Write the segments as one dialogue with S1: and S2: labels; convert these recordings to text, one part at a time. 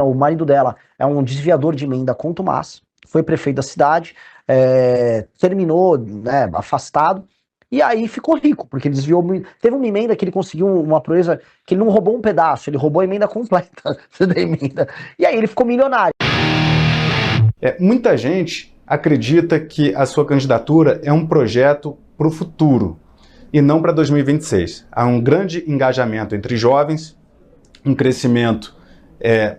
S1: O marido dela é um desviador de emenda contumaz, foi prefeito da cidade, terminou, né, afastado, e aí ficou rico, porque ele desviou muito. Teve uma emenda que ele conseguiu uma proeza que ele não roubou um pedaço, ele roubou a emenda completa da emenda. E aí ele ficou milionário.
S2: Muita gente acredita que a sua candidatura é um projeto para o futuro e não para 2026. Há um grande engajamento entre jovens, um crescimento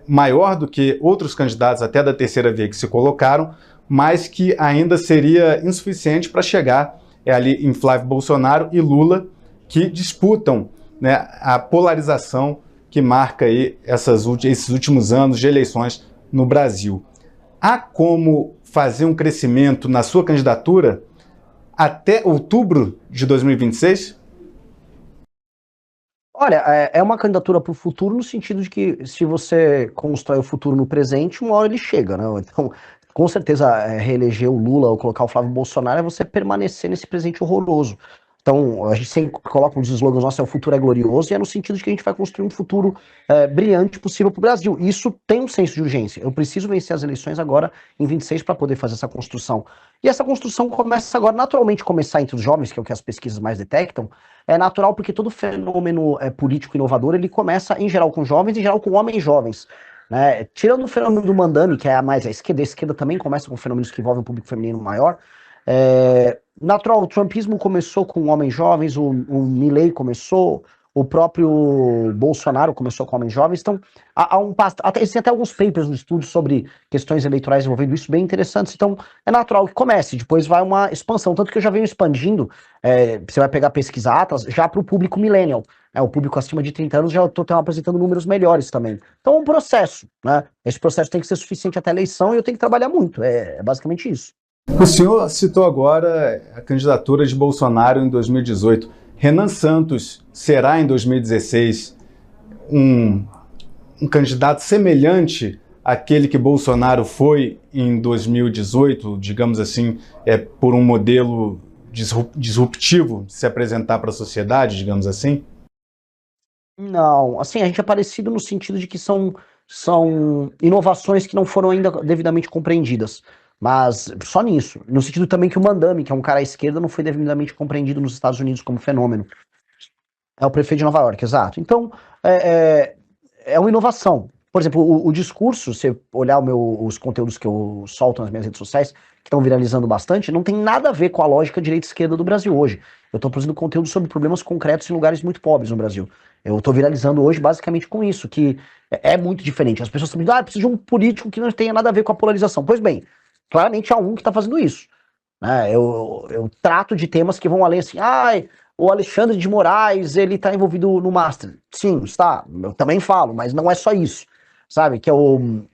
S2: maior do que outros candidatos até da terceira via que se colocaram, mas que ainda seria insuficiente para chegar ali em Flávio Bolsonaro e Lula, que disputam, né, a polarização que marca aí esses últimos anos de eleições no Brasil. Há como fazer um crescimento na sua candidatura até outubro de 2026?
S1: Olha, é uma candidatura para o futuro no sentido de que se você constrói o futuro no presente, uma hora ele chega, né? Então, com certeza, reeleger o Lula ou colocar o Flávio Bolsonaro é você permanecer nesse presente horroroso. Então, a gente sempre coloca um dos slogans nossos, o futuro é glorioso, e é no sentido de que a gente vai construir um futuro brilhante possível para o Brasil. E isso tem um senso de urgência. Eu preciso vencer as eleições agora, em 26, para poder fazer essa construção. E essa construção começa agora, naturalmente, começar entre os jovens, que é o que as pesquisas mais detectam. É natural porque todo fenômeno político inovador, ele começa, em geral, com jovens, em geral, com homens jovens. Né? Tirando o fenômeno do Mandani, que é a mais à esquerda, a esquerda também começa com fenômenos que envolvem o público feminino maior. Natural, o trumpismo começou com homens jovens, o Milley começou, o próprio Bolsonaro começou com homens jovens, então existem até alguns papers no estudo sobre questões eleitorais envolvendo isso bem interessantes, então é natural que comece, depois vai uma expansão, tanto que eu já venho expandindo, você vai pegar pesquisa Atlas, já para o público millennial, o público acima de 30 anos já estou apresentando números melhores também. Então é um processo, né? Esse processo tem que ser suficiente até a eleição e eu tenho que trabalhar muito, é basicamente isso.
S2: O senhor citou agora a candidatura de Bolsonaro em 2018. Renan Santos será em 2016 um candidato semelhante àquele que Bolsonaro foi em 2018, digamos assim, por um modelo disruptivo de se apresentar para a sociedade, digamos assim?
S1: Não, assim, a gente é parecido no sentido de que são inovações que não foram ainda devidamente compreendidas. Mas só nisso. No sentido também que o Mandami, que é um cara à esquerda, não foi devidamente compreendido nos Estados Unidos como fenômeno. É o prefeito de Nova York, exato. Então, é uma inovação. Por exemplo, o discurso, se você olhar os conteúdos que eu solto nas minhas redes sociais, que estão viralizando bastante, não tem nada a ver com a lógica direita-esquerda do Brasil hoje. Eu estou produzindo conteúdo sobre problemas concretos em lugares muito pobres no Brasil. Eu estou viralizando hoje basicamente com isso, que é muito diferente. As pessoas estão dizendo, precisa de um político que não tenha nada a ver com a polarização. Pois bem, claramente há um que está fazendo isso. Né? Eu trato de temas que vão além assim, o Alexandre de Moraes, ele está envolvido no Master. Sim, está, eu também falo, mas não é só isso. Sabe, que eu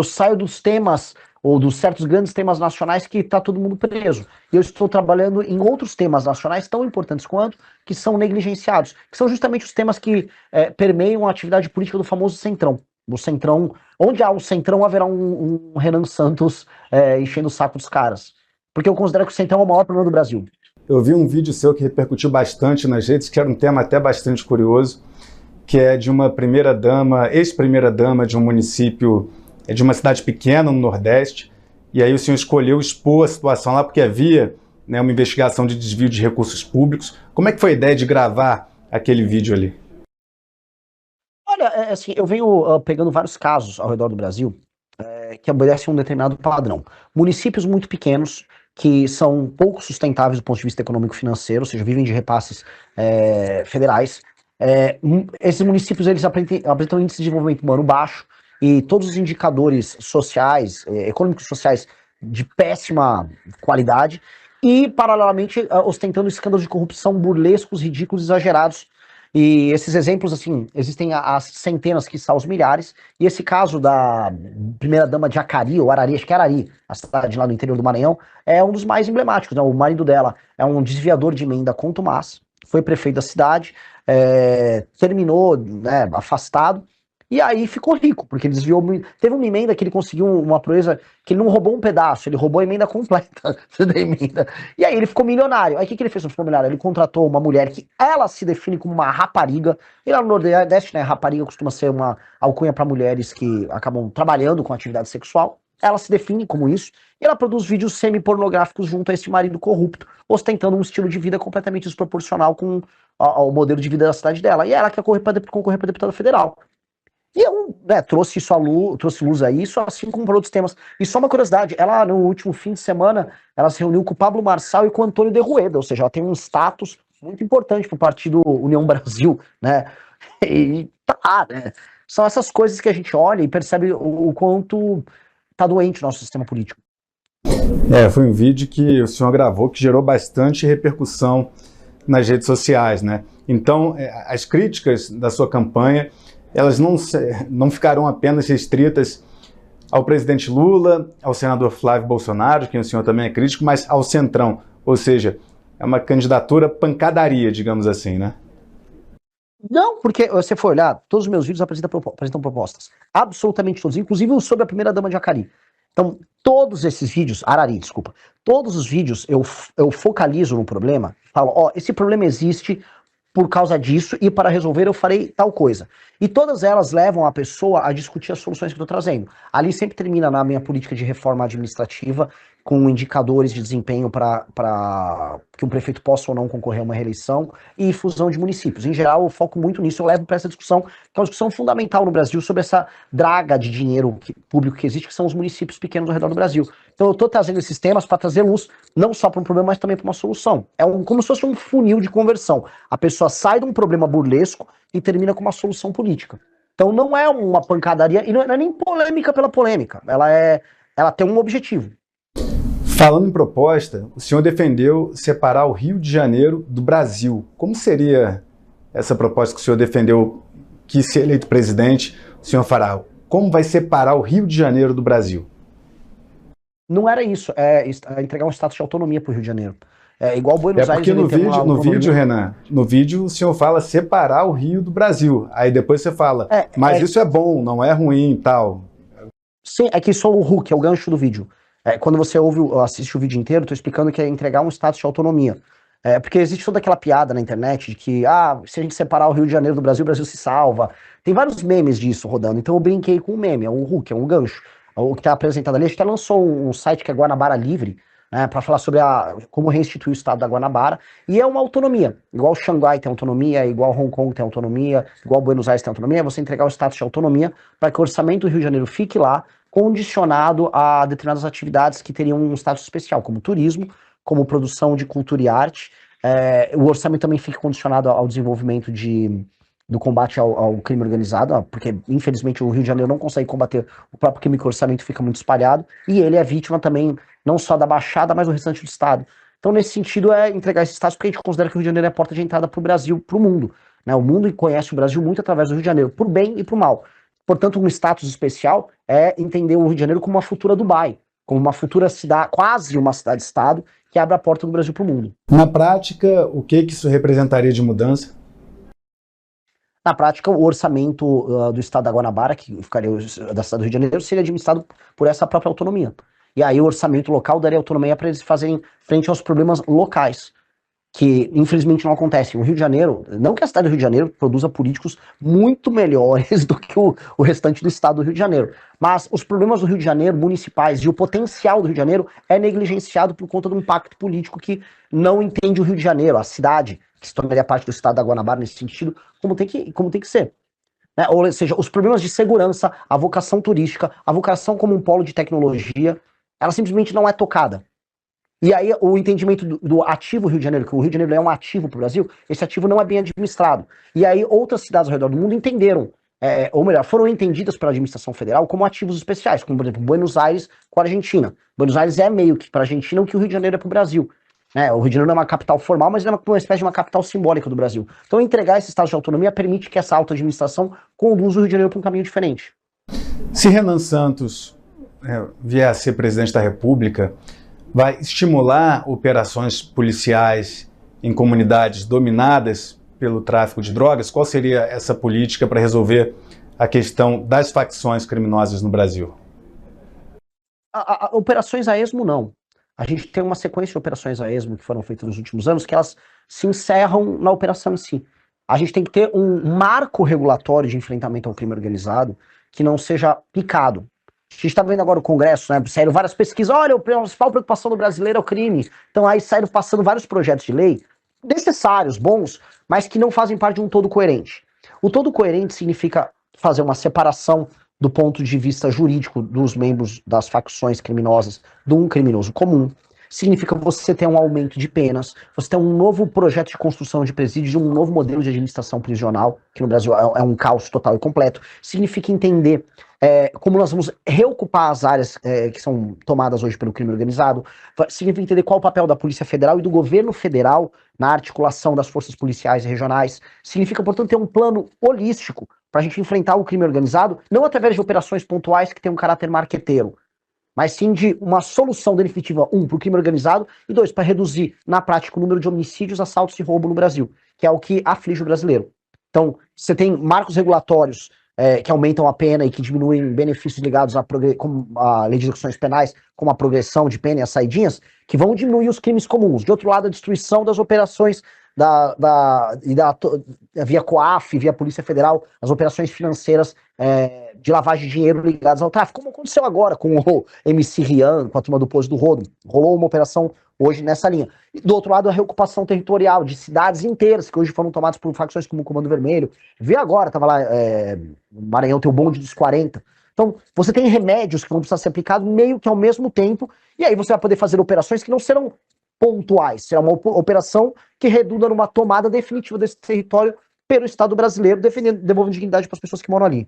S1: saio dos temas, ou dos certos grandes temas nacionais que está todo mundo preso. E eu estou trabalhando em outros temas nacionais tão importantes quanto, que são negligenciados, que são justamente os temas que permeiam a atividade política do famoso Centrão. O Centrão, onde há um Centrão, haverá um Renan Santos enchendo o saco dos caras. Porque eu considero que o Centrão é o maior problema do Brasil.
S2: Eu vi um vídeo seu que repercutiu bastante nas redes, que era um tema até bastante curioso, que é de uma primeira-dama, ex-primeira-dama de um município, de uma cidade pequena no Nordeste, e aí o senhor escolheu expor a situação lá porque havia, né, uma investigação de desvio de recursos públicos. Como é que foi a ideia de gravar aquele vídeo ali?
S1: Olha, assim, eu venho pegando vários casos ao redor do Brasil que obedecem um determinado padrão. Municípios muito pequenos, que são pouco sustentáveis do ponto de vista econômico-financeiro, ou seja, vivem de repasses federais. Esses municípios eles apresentam índice de desenvolvimento humano baixo e todos os indicadores sociais, econômicos sociais de péssima qualidade e, paralelamente, ostentando escândalos de corrupção burlescos, ridículos, exagerados. E esses exemplos, assim, existem as centenas, quiçá os milhares, e esse caso da primeira-dama de Acari, ou Arari, acho que é Arari, a cidade lá no interior do Maranhão, é um dos mais emblemáticos, né? O marido dela é um desviador de emenda contumaz, foi prefeito da cidade, terminou, né, afastado, E aí ficou rico, porque ele desviou. Teve uma emenda que ele conseguiu uma proeza que ele não roubou um pedaço, ele roubou a emenda completa da emenda. E aí ele ficou milionário. Aí o que ele fez quando ficou milionário? Ele contratou uma mulher que ela se define como uma rapariga. E lá no Nordeste, né, rapariga costuma ser uma alcunha para mulheres que acabam trabalhando com atividade sexual. Ela se define como isso. E ela produz vídeos semi-pornográficos junto a esse marido corrupto, ostentando um estilo de vida completamente desproporcional com ao modelo de vida da cidade dela. E ela quer concorrer para deputada federal. E eu, né, trouxe luz a isso, assim como para outros temas. E só uma curiosidade, ela no último fim de semana, ela se reuniu com o Pablo Marçal e com o Antônio de Rueda, ou seja, ela tem um status muito importante para o partido União Brasil, né? E tá lá, né? São essas coisas que a gente olha e percebe o quanto tá doente o nosso sistema político.
S2: Foi um vídeo que o senhor gravou que gerou bastante repercussão nas redes sociais, né? Então, as críticas da sua campanha, elas não ficarão apenas restritas ao presidente Lula, ao senador Flávio Bolsonaro, que o senhor também é crítico, mas ao Centrão, ou seja, é uma candidatura pancadaria, digamos assim, né?
S1: Não, porque você for olhar, todos os meus vídeos apresentam propostas. Absolutamente todos, inclusive o sobre a primeira-dama de Acari. Então, todos esses vídeos, Arari, desculpa, todos os vídeos eu focalizo no problema, falo, ó, esse problema existe por causa disso e para resolver eu farei tal coisa. E todas elas levam a pessoa a discutir as soluções que eu estou trazendo. Ali sempre termina na minha política de reforma administrativa, com indicadores de desempenho para que um prefeito possa ou não concorrer a uma reeleição, e fusão de municípios. Em geral, eu foco muito nisso, eu levo para essa discussão, que é uma discussão fundamental no Brasil sobre essa draga de dinheiro público que existe, que são os municípios pequenos ao redor do Brasil. Então eu estou trazendo esses temas para trazer luz, não só para um problema, mas também para uma solução. Como se fosse um funil de conversão. A pessoa sai de um problema burlesco e termina com uma solução política. Então não é uma pancadaria, e não é nem polêmica pela polêmica, ela tem um objetivo.
S2: Falando em proposta, o senhor defendeu separar o Rio de Janeiro do Brasil. Como seria essa proposta que o senhor defendeu, que se eleito presidente, o senhor fará? Como vai separar o Rio de Janeiro do Brasil?
S1: Não era isso, é entregar um status de autonomia para o Rio de Janeiro. É igual Buenos Aires.
S2: Porque no vídeo, Renan, no vídeo o senhor fala separar o Rio do Brasil. Aí depois você fala, mas isso é bom, não é ruim e tal.
S1: Sim, é que só o hook, é o gancho do vídeo. Quando você assiste o vídeo inteiro, eu tô explicando que é entregar um status de autonomia. Porque existe toda aquela piada na internet de que, se a gente separar o Rio de Janeiro do Brasil, o Brasil se salva. Tem vários memes disso rodando, então eu brinquei com o meme, é um hook, é um gancho. O que está apresentado ali, a gente até lançou um site que é Guanabara Livre, para falar sobre como restituir o estado da Guanabara, e é uma autonomia, igual Xangai tem autonomia, igual Hong Kong tem autonomia, igual Buenos Aires tem autonomia, é você entregar o status de autonomia para que o orçamento do Rio de Janeiro fique lá, condicionado a determinadas atividades que teriam um status especial, como turismo, como produção de cultura e arte. O orçamento também fica condicionado ao desenvolvimento do combate ao crime organizado, porque infelizmente o Rio de Janeiro não consegue combater o próprio crime, que o orçamento fica muito espalhado, e ele é vítima também não só da Baixada, mas do restante do Estado. Então, nesse sentido, é entregar esse status, porque a gente considera que o Rio de Janeiro é a porta de entrada para o Brasil, para o mundo. Né? O mundo conhece o Brasil muito através do Rio de Janeiro, por bem e por mal. Portanto, um status especial é entender o Rio de Janeiro como uma futura Dubai, como uma futura cidade, quase uma cidade-estado, que abre a porta do Brasil para o mundo.
S2: Na prática, o que isso representaria de mudança?
S1: Na prática, o orçamento do estado da Guanabara, que ficaria da cidade do Rio de Janeiro, seria administrado por essa própria autonomia. E aí o orçamento local daria autonomia para eles fazerem frente aos problemas locais, que infelizmente não acontecem. O Rio de Janeiro, não que a cidade do Rio de Janeiro produza políticos muito melhores do que o restante do estado do Rio de Janeiro, mas os problemas do Rio de Janeiro, municipais, e o potencial do Rio de Janeiro é negligenciado por conta de um pacto político que não entende o Rio de Janeiro, a cidade, que se tornaria parte do estado da Guanabara nesse sentido, como tem que ser. Né? Ou seja, os problemas de segurança, a vocação turística, a vocação como um polo de tecnologia, ela simplesmente não é tocada. E aí o entendimento do ativo Rio de Janeiro, que o Rio de Janeiro é um ativo para o Brasil, esse ativo não é bem administrado. E aí outras cidades ao redor do mundo entenderam, ou melhor, foram entendidas pela administração federal como ativos especiais, como por exemplo Buenos Aires com a Argentina. Buenos Aires é meio que para a Argentina o que o Rio de Janeiro é para o Brasil. O Rio de Janeiro não é uma capital formal, mas é uma espécie de uma capital simbólica do Brasil. Então entregar esse estado de autonomia permite que essa auto-administração conduza o Rio de Janeiro para um caminho diferente.
S2: Se Renan Santos vier a ser presidente da República, vai estimular operações policiais em comunidades dominadas pelo tráfico de drogas? Qual seria essa política para resolver a questão das facções criminosas no Brasil?
S1: Operações a esmo, não. A gente tem uma sequência de operações a esmo que foram feitas nos últimos anos que elas se encerram na operação em si. A gente tem que ter um marco regulatório de enfrentamento ao crime organizado que não seja picado. A gente está vendo agora o Congresso, né? Saíram várias pesquisas. Olha, a principal preocupação do brasileiro é o crime. Então aí saíram passando vários projetos de lei necessários, bons, mas que não fazem parte de um todo coerente. O todo coerente significa fazer uma separação do ponto de vista jurídico dos membros das facções criminosas de um criminoso comum. Significa você ter um aumento de penas, você ter um novo projeto de construção de presídios, um novo modelo de administração prisional, que no Brasil é um caos total e completo. Significa entender como nós vamos reocupar as áreas que são tomadas hoje pelo crime organizado. Significa entender qual o papel da Polícia Federal e do governo federal na articulação das forças policiais e regionais. Significa, portanto, ter um plano holístico para a gente enfrentar o crime organizado, não através de operações pontuais que têm um caráter marqueteiro, mas sim de uma solução definitiva, para o crime organizado, e dois, para reduzir, na prática, o número de homicídios, assaltos e roubo no Brasil, que é o que aflige o brasileiro. Então, você tem marcos regulatórios que aumentam a pena e que diminuem benefícios ligados à lei de execuções penais, como a progressão de pena e as saidinhas, que vão diminuir os crimes comuns. De outro lado, a destruição das operações via COAF, via Polícia Federal, as operações financeiras de lavagem de dinheiro ligadas ao tráfico, como aconteceu agora com o MC Rian, com a turma do Poço do Rodo. Rolou uma operação hoje nessa linha. E do outro lado, a reocupação territorial de cidades inteiras, que hoje foram tomadas por facções como o Comando Vermelho. Vê agora, tava lá, no Maranhão tem o bonde dos 40. Então, você tem remédios que vão precisar ser aplicados meio que ao mesmo tempo, e aí você vai poder fazer operações que não serão pontuais, será uma operação que redunda numa tomada definitiva desse território pelo Estado brasileiro, devolvendo dignidade para as pessoas que moram ali.